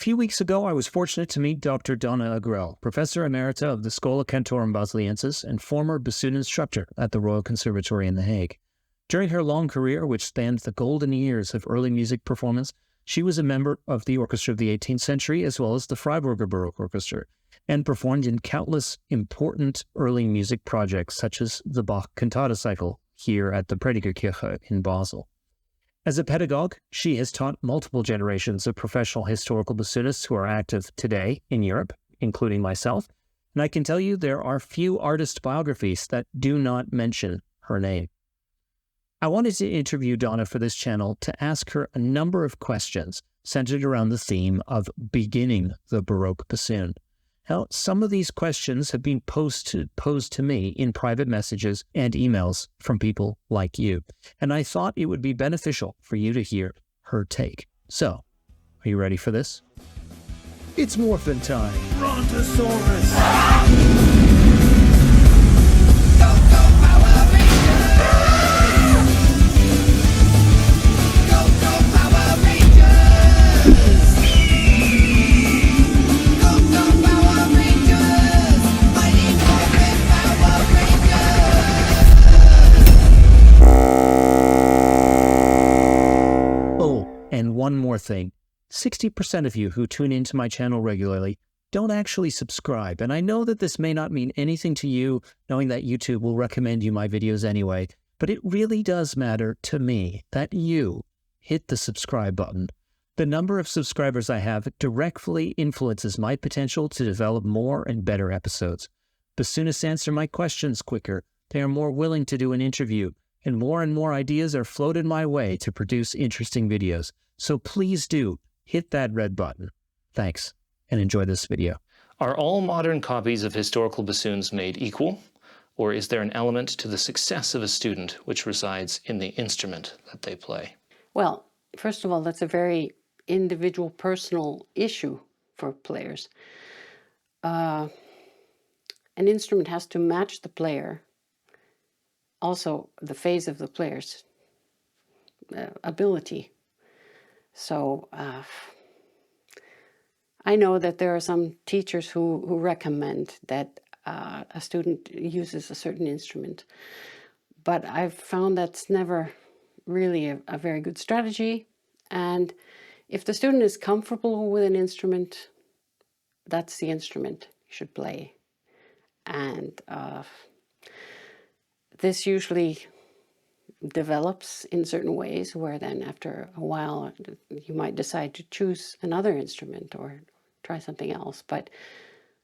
few weeks ago, I was fortunate to meet Dr. Donna Agrell, Professor Emerita of the Schola Cantorum Basiliensis and former bassoon instructor at the Royal Conservatory in The Hague. During her long career, which spanned the golden years of early music performance, she was a member of the orchestra of the 18th century as well as the Freiburger Baroque Orchestra, and performed in countless important early music projects such as the Bach Cantata Cycle here at the Predigerkirche in Basel. As a pedagogue, she has taught multiple generations of professional historical bassoonists who are active today in Europe, including myself, and I can tell you there are few artist biographies that do not mention her name. I wanted to interview Donna for this channel to ask her a number of questions centered around the theme of beginning the Baroque bassoon. Now, some of these questions have been posed to me in private messages and emails from people like you, and I thought it would be beneficial for you to hear her take. So, are you ready for this? It's morphin' time! Brontosaurus! And one more thing, 60% of you who tune into my channel regularly don't actually subscribe, and I know that this may not mean anything to you, knowing that YouTube will recommend you my videos anyway, but it really does matter to me that you hit the subscribe button. The number of subscribers I have directly influences my potential to develop more and better episodes. Bassoonists answer my questions quicker, they are more willing to do an interview, and more ideas are floated my way to produce interesting videos. So please do hit that red button. Thanks, and enjoy this video. Are all modern copies of historical bassoons made equal, or is there an element to the success of a student which resides in the instrument that they play? Well, first of all, that's a very individual, personal issue for players. An instrument has to match the player, also the phase of the player's ability. So I know that there are some teachers who recommend that a student uses a certain instrument, but I've found that's never really a very good strategy. And if the student is comfortable with an instrument, that's the instrument you should play. And this usually develops in certain ways where then after a while you might decide to choose another instrument or try something else. But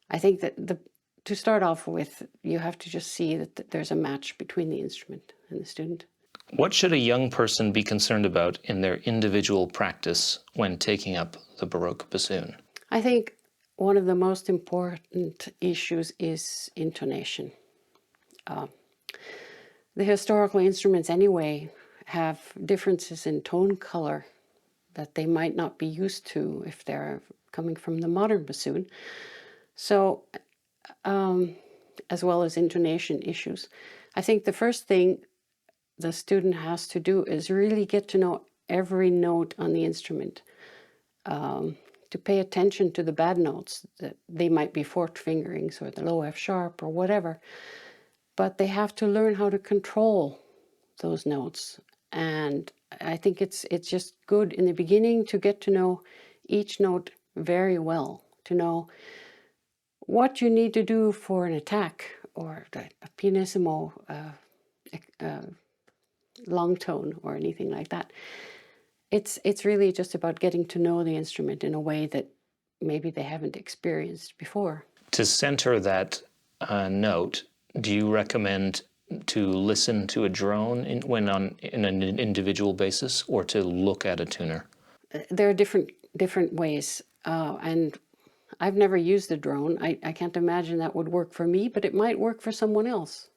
I think that to start off with, you have to just see that there's a match between the instrument and the student. What should a young person be concerned about in their individual practice when taking up the Baroque bassoon? I think one of the most important issues is intonation. The historical instruments anyway have differences in tone color that they might not be used to if they're coming from the modern bassoon. So, as well as intonation issues. I think the first thing the student has to do is really get to know every note on the instrument, to pay attention to the bad notes. That they might be fourth fingerings or the low F sharp or whatever. But they have to learn how to control those notes. And I think it's just good in the beginning to get to know each note very well, to know what you need to do for an attack or a pianissimo, long tone or anything like that. It's really just about getting to know the instrument in a way that maybe they haven't experienced before. To center that note, do you recommend to listen to a drone in an individual basis, or to look at a tuner? There are different ways, and I've never used a drone. I can't imagine that would work for me, but it might work for someone else.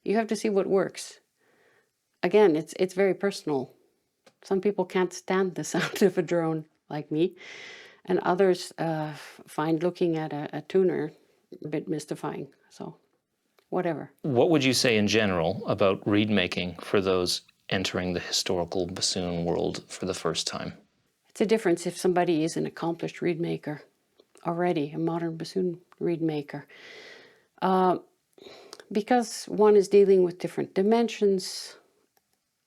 You have to see what works. Again, it's very personal. Some people can't stand the sound of a drone, like me, and others find looking at a tuner a bit mystifying. So, whatever. What would you say in general about reed making for those entering the historical bassoon world for the first time? It's a difference if somebody is an accomplished reed maker already, a modern bassoon reed maker. Because one is dealing with different dimensions,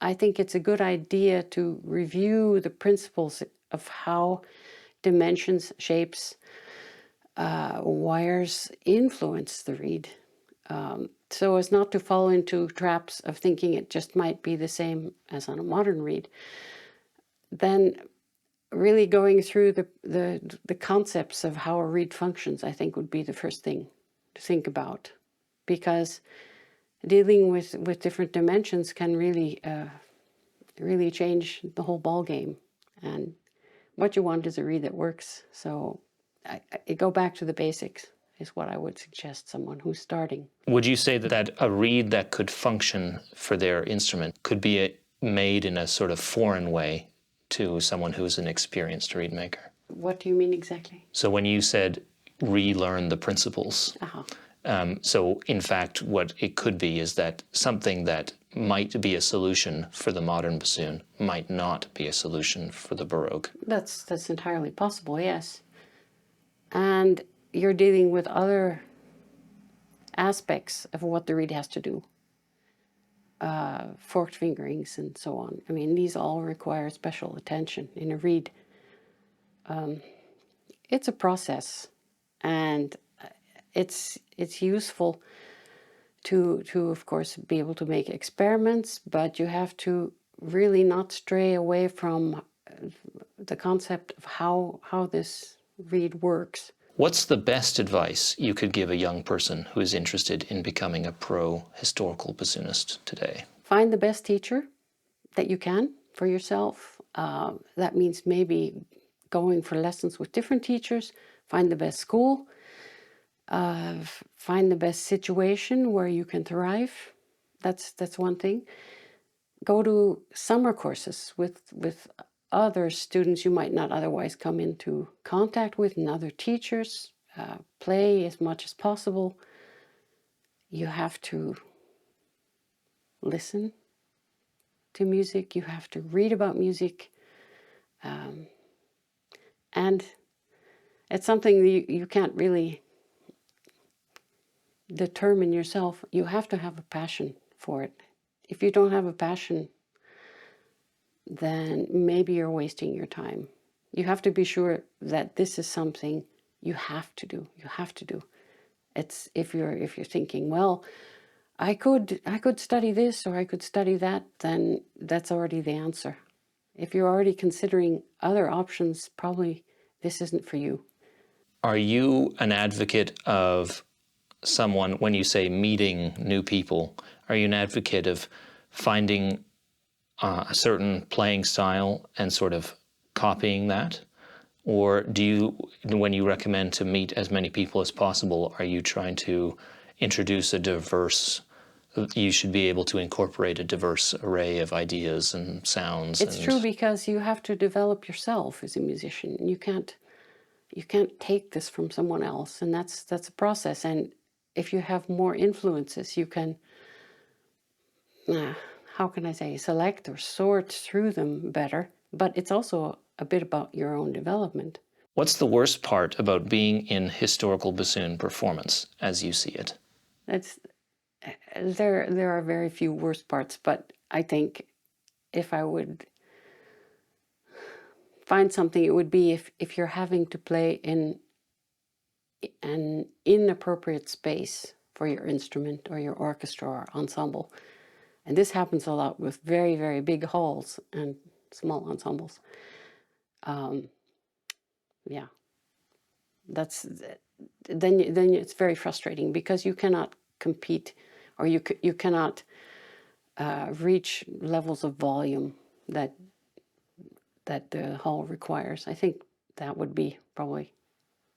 I think it's a good idea to review the principles of how dimensions, shapes, wires influence the reed, so as not to fall into traps of thinking it just might be the same as on a modern reed. Then really going through the concepts of how a reed functions, I think, would be the first thing to think about, because dealing with different dimensions can really really change the whole ball game. And what you want is a reed that works. So I go back to the basics is what I would suggest someone who's starting. Would you say that a reed that could function for their instrument could be made in a sort of foreign way to someone who's an experienced reed maker? What do you mean exactly? So when you said relearn the principles, so in fact what it could be is that something that might be a solution for the modern bassoon might not be a solution for the Baroque. That's entirely possible, yes. And you're dealing with other aspects of what the reed has to do. Forked fingerings and so on. I mean, these all require special attention in a reed. It's a process, and it's useful to of course be able to make experiments, but you have to really not stray away from the concept of how this reed works. What's the best advice you could give a young person who is interested in becoming a pro historical bassoonist today? Find the best teacher that you can for yourself. That means maybe going for lessons with different teachers. Find the best school. Find the best situation where you can thrive. That's one thing. Go to summer courses with other students you might not otherwise come into contact with, and other teachers. Play as much as possible. You have to listen to music. You have to read about music. And it's something you can't really determine yourself. You have to have a passion for it. If you don't have a passion, then maybe you're wasting your time. You have to be sure that this is something you have to do. You have to do. It's if you're thinking, well, I could study this or I could study that, then that's already the answer. If you're already considering other options, probably this isn't for you. Are you an advocate of someone, when you say meeting new people, are you an advocate of finding a certain playing style and sort of copying that? Or do you, when you recommend to meet as many people as possible, are you trying to introduce a diverse, you should be able to incorporate a diverse array of ideas and sounds? It's true, because you have to develop yourself as a musician. You can't take this from someone else, and that's a process. And if you have more influences, you can, how can I say, select or sort through them better. But it's also a bit about your own development. What's the worst part about being in historical bassoon performance, as you see it? There are very few worst parts, but I think if I would find something, it would be if you're having to play in an inappropriate space for your instrument or your orchestra or ensemble. And this happens a lot with very, very big halls and small ensembles. Yeah, then it's very frustrating, because you cannot compete, or you cannot reach levels of volume that the hall requires. I think that would be probably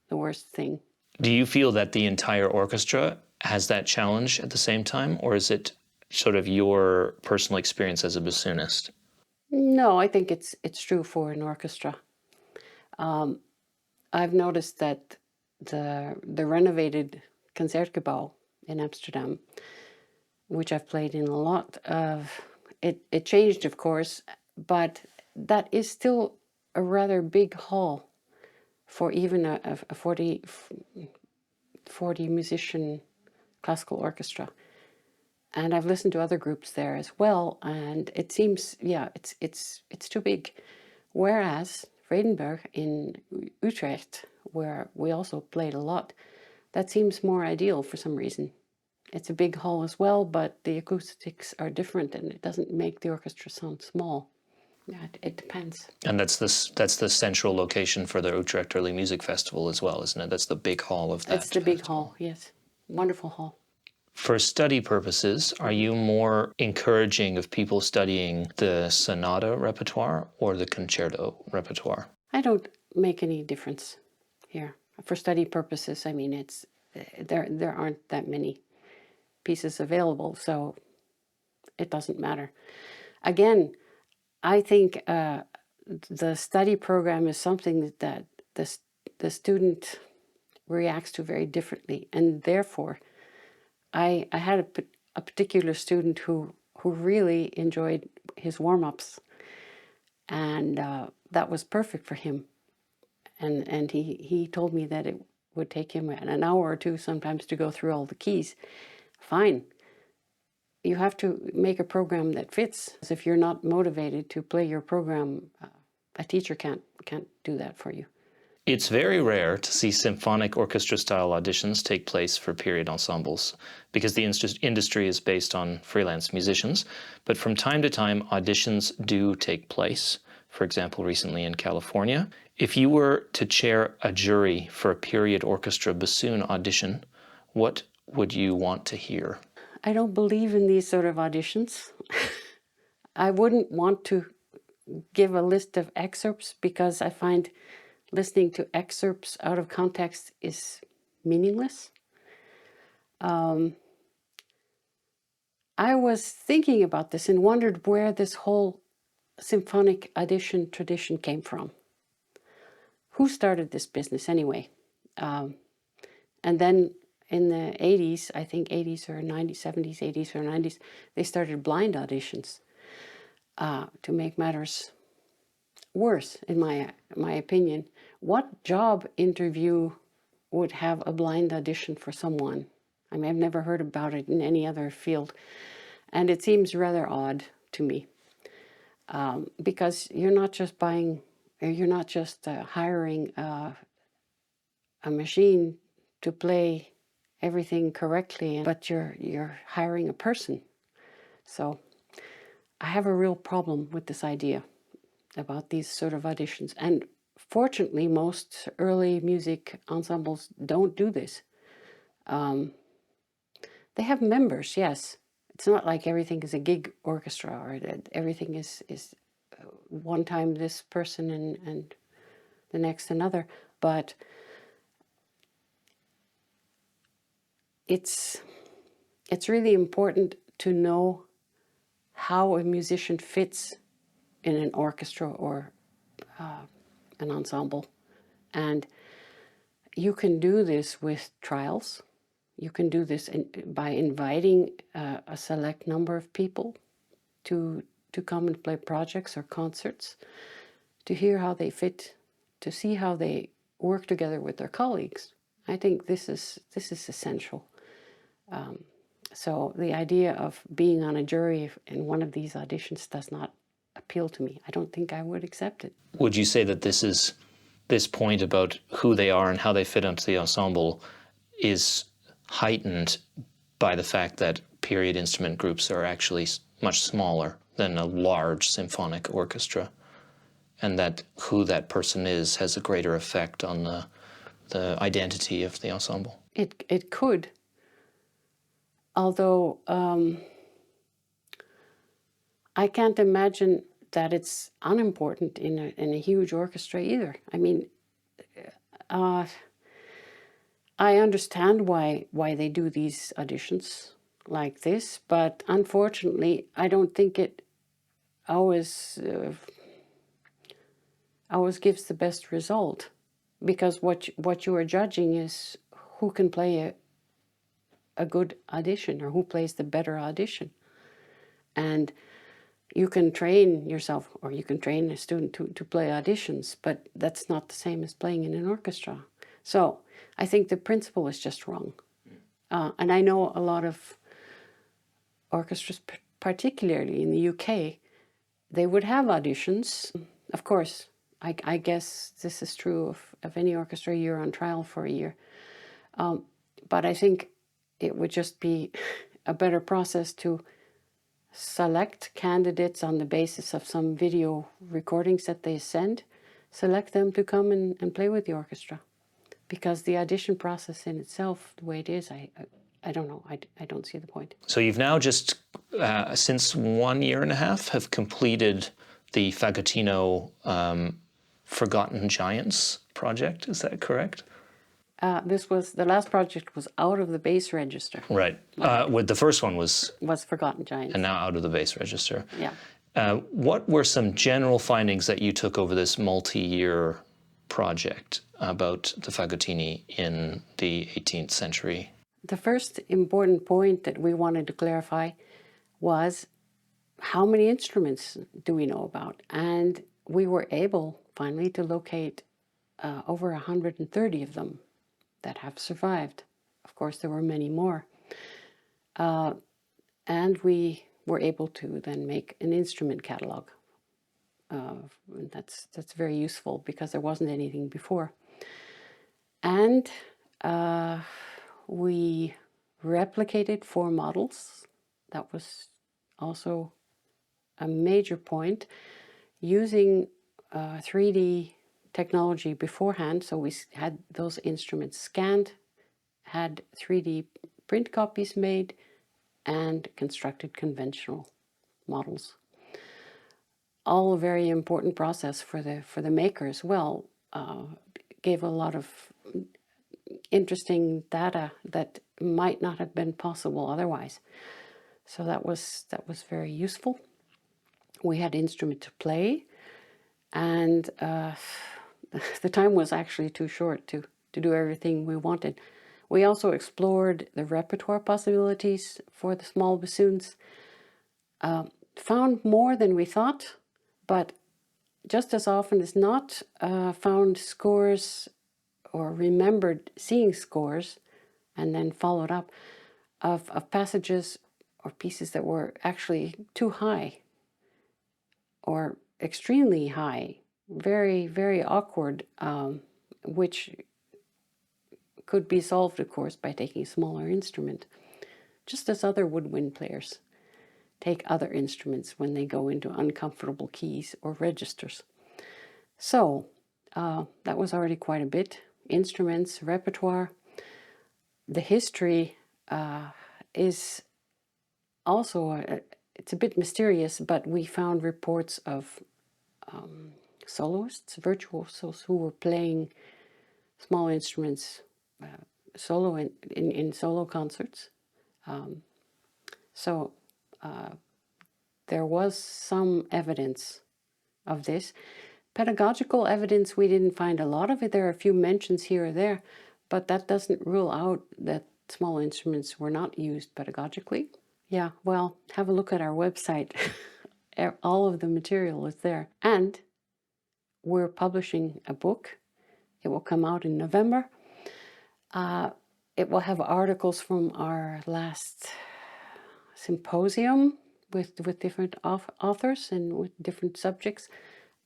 the worst thing. Do you feel that the entire orchestra has that challenge at the same time, or is it sort of your personal experience as a bassoonist? No, I think it's true for an orchestra. I've noticed that the renovated Concertgebouw in Amsterdam, which I've played in a lot of, it changed, of course, but that is still a rather big hall for even a 40 musician classical orchestra. And I've listened to other groups there as well, and it seems, yeah, it's too big. Whereas Vredenburg in Utrecht, where we also played a lot, that seems more ideal for some reason. It's a big hall as well, but the acoustics are different, and it doesn't make the orchestra sound small. Yeah, it depends. And that's the central location for the Utrecht Early Music Festival as well, isn't it? That's the big hall of that. It's the big hall, yes. Wonderful hall. For study purposes, are you more encouraging of people studying the sonata repertoire or the concerto repertoire? I don't make any difference here. For study purposes, I mean, it's there aren't that many pieces available, so it doesn't matter. Again, I think the study program is something that the student reacts to very differently, and therefore I had a particular student who really enjoyed his warm-ups, and that was perfect for him. And he told me that it would take him an hour or two sometimes to go through all the keys. Fine. You have to make a program that fits. If you're not motivated to play your program, a teacher can't do that for you. It's very rare to see symphonic orchestra-style auditions take place for period ensembles because the industry is based on freelance musicians, but from time to time auditions do take place. For example, recently in California. If you were to chair a jury for a period orchestra bassoon audition, what would you want to hear? I don't believe in these sort of auditions. I wouldn't want to give a list of excerpts because I find listening to excerpts out of context is meaningless. I was thinking about this and wondered where this whole symphonic audition tradition came from. Who started this business anyway? And then in the 80s, I think 80s or 90s, 70s, 80s or 90s, they started blind auditions to make matters worse, in my opinion. What job interview would have a blind audition for someone? I mean, I've never heard about it in any other field, and it seems rather odd to me because you're not just buying, or you're not just hiring a machine to play everything correctly, but you're hiring a person. So I have a real problem with this idea about these sort of auditions. And fortunately, most early music ensembles don't do this. They have members, yes. It's not like everything is a gig orchestra or that everything is one time this person and the next another. But it's really important to know how a musician fits in an orchestra or an ensemble. And you can do this with trials. You can do this by inviting a select number of people to come and play projects or concerts, to hear how they fit, to see how they work together with their colleagues. I think this is essential. So the idea of being on a jury in one of these auditions does not appeal to me. I don't think I would accept it. Would you say that this point about who they are and how they fit into the ensemble is heightened by the fact that period instrument groups are actually much smaller than a large symphonic orchestra, and that who that person is has a greater effect on the identity of the ensemble? It could, although I can't imagine that it's unimportant in a huge orchestra either. I mean, I understand why they do these auditions like this, but unfortunately, I don't think it always gives the best result, because what you are judging is who can play a good audition or who plays the better audition. And you can train yourself, or you can train a student to play auditions, but that's not the same as playing in an orchestra. So I think the principle is just wrong. And I know a lot of orchestras, particularly in the UK, they would have auditions. Of course, I guess this is true of any orchestra. You're on trial for a year. But I think it would just be a better process to select candidates on the basis of some video recordings that they send, select them to come and play with the orchestra. Because the audition process in itself, the way it is, I don't know, I don't see the point. So you've now just, since 1 year and a half, have completed the Fagottino Forgotten Giants project, is that correct? The last project was out of the bass register. Right. With the first one was Forgotten Giants. And now out of the bass register. Yeah. What were some general findings that you took over this multi-year project about the fagottini in the 18th century? The first important point that we wanted to clarify was how many instruments do we know about? And we were able finally to locate over 130 of them that have survived. Of course, there were many more. And we were able to then make an instrument catalog. That's very useful because there wasn't anything before. And we replicated 4 models. That was also a major point. Using 3D technology beforehand, so we had those instruments scanned, had 3D print copies made, and constructed conventional models. All a very important process for the maker as well. Gave a lot of interesting data that might not have been possible otherwise. So that was very useful. We had instrument to play, and the time was actually too short to do everything we wanted. We also explored the repertoire possibilities for the small bassoons. Found more than we thought, but just as often as not, found scores or remembered seeing scores and then followed up of passages or pieces that were actually too high or extremely high, very, very awkward, which could be solved, of course, by taking a smaller instrument, just as other woodwind players take other instruments when they go into uncomfortable keys or registers. So that was already quite a bit. Instruments, repertoire. The history is also, it's a bit mysterious, but we found reports of soloists, virtuosos who were playing small instruments solo in solo concerts. So there was some evidence of this. Pedagogical evidence, we didn't find a lot of it. There are a few mentions here or there, but that doesn't rule out that small instruments were not used pedagogically. Yeah, well, have a look at our website. All of the material is there. And we're publishing a book. It will come out in November. It will have articles from our last symposium with different authors and with different subjects,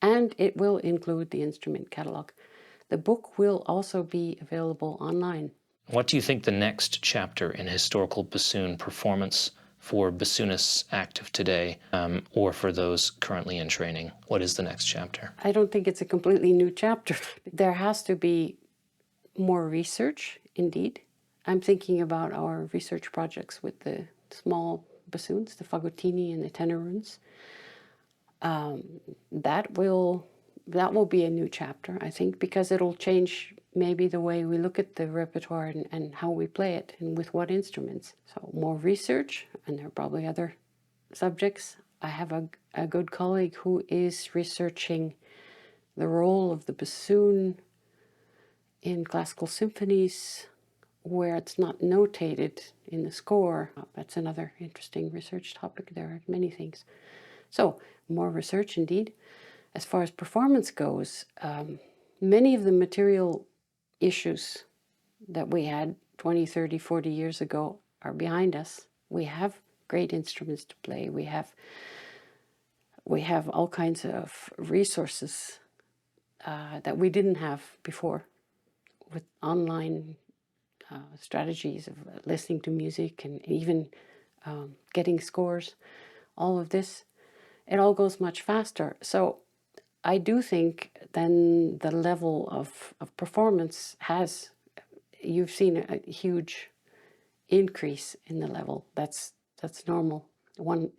and it will include the instrument catalog. The book will also be available online. What do you think the next chapter in historical bassoon performance for bassoonists active today, or for those currently in training? What is the next chapter? I don't think it's a completely new chapter. There has to be more research, indeed. I'm thinking about our research projects with the small bassoons, the fagottini and the tenorins. That will be a new chapter, I think, because it'll change maybe the way we look at the repertoire and how we play it and with what instruments. So more research, and there are probably other subjects. I have a good colleague who is researching the role of the bassoon in classical symphonies where it's not notated in the score. That's another interesting research topic. There are many things. So more research indeed. As far as performance goes, many of the material issues that we had 20, 30, 40 years ago are behind us. We have great instruments to play. We have all kinds of resources that we didn't have before, with online strategies of listening to music and even getting scores. All of this, it all goes much faster. So I do think then the level of performance has, you've seen a huge increase in the level. That's normal. One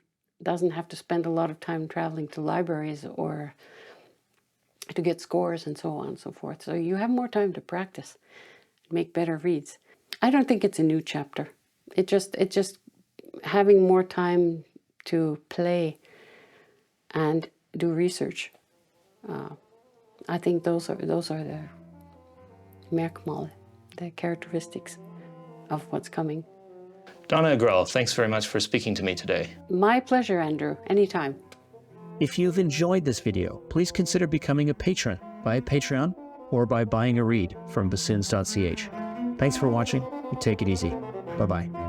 doesn't have to spend a lot of time traveling to libraries or to get scores and so on and so forth. So you have more time to practice, make better reads. I don't think it's a new chapter. It just having more time to play and do research. I think those are the merkmalen, the characteristics of what's coming. Donna Agrell, thanks very much for speaking to me today. My pleasure, Andrew. Anytime. If you've enjoyed this video, please consider becoming a patron via Patreon or by buying a read from bassoons.ch. Thanks for watching. You take it easy. Bye-bye.